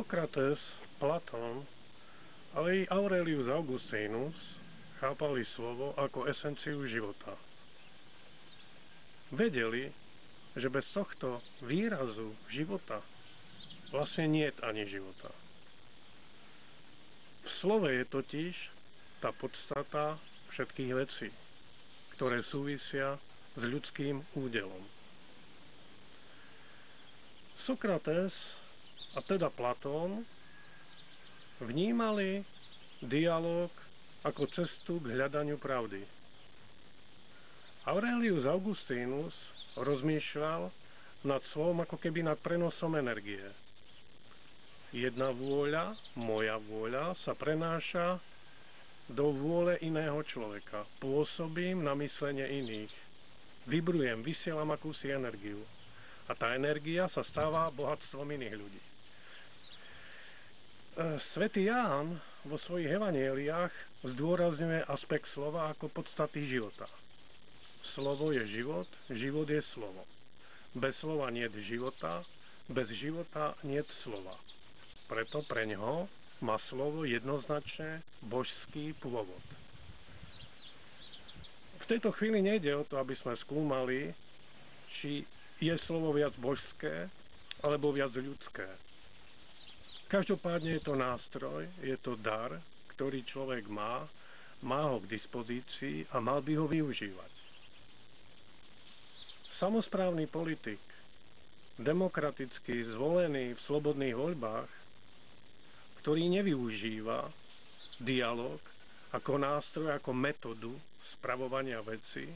Sokrates, Platón, ale i Aurelius Augustinus chápali slovo ako esenciu života. Vedeli, že bez tohto výrazu života vlastne niet ani života. V slove je totiž tá podstata všetkých vecí, ktoré súvisia s ľudským údelom. Sokrates, a teda Platón, vnímali dialóg ako cestu k hľadaniu pravdy. Aurelius Augustinus rozmýšľal nad slovom ako keby nad prenosom energie. Jedna vôľa, moja vôľa, sa prenáša do vôle iného človeka. Pôsobím na myslenie iných. Vibrujem, vysielam akúsi energiu. A tá energia sa stáva bohatstvom iných ľudí. Svätý Ján vo svojich evanjeliách zdôrazňuje aspekt slova ako podstaty života. Slovo je život, život je slovo. Bez slova niet života, bez života niet slova. Preto preňho má slovo jednoznačne božský pôvod. V tejto chvíli nejde o to, aby sme skúmali, či je slovo viac božské alebo viac ľudské. Každopádne je to nástroj, je to dar, ktorý človek má ho k dispozícii a mal by ho využívať. Samosprávny politik, demokraticky zvolený v slobodných voľbách, ktorý nevyužíva dialog ako nástroj, ako metódu spravovania veci,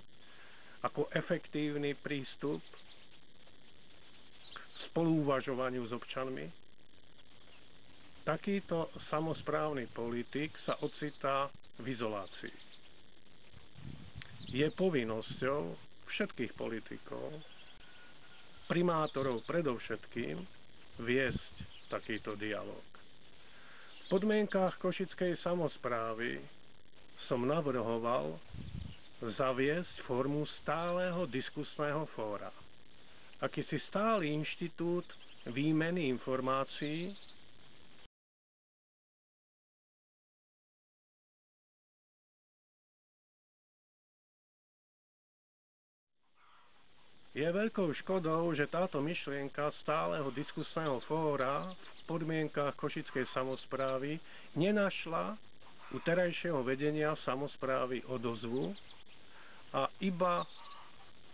ako efektívny prístup k spoluuvažovaniu s občanmi, takýto samosprávny politik sa ocitá v izolácii. Je povinnosťou všetkých politikov, primátorov predovšetkým, viesť takýto dialog. V podmienkách košickej samosprávy som navrhoval zaviesť formu stáleho diskusného fóra. Akýsi stály inštitút výmeny informácií Je veľkou škodou, že táto myšlienka stáleho diskusného fóra v podmienkách košickej samosprávy nenašla u terajšieho vedenia samosprávy odozvu a iba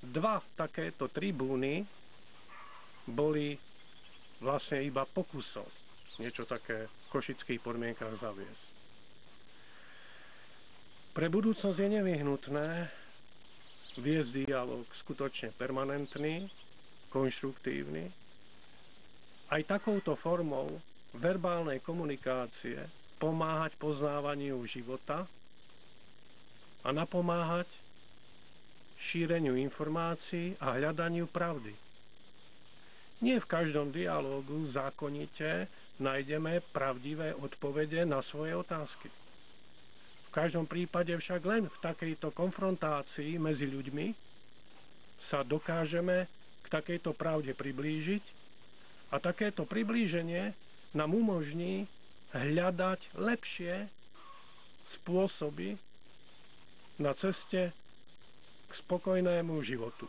dva takéto tribúny boli vlastne iba pokusom niečo také v košických podmienkách zaviesť. Pre budúcnosť je nevyhnutné viesť dialog skutočne permanentný, konštruktívny. Aj takouto formou verbálnej komunikácie pomáhať poznávaniu života a napomáhať šíreniu informácií a hľadaniu pravdy. Nie v každom dialógu zákonite nájdeme pravdivé odpovede na svoje otázky. V každom prípade však len v takejto konfrontácii medzi ľuďmi sa dokážeme k takejto pravde priblížiť a takéto priblíženie nám umožní hľadať lepšie spôsoby na ceste k spokojnému životu.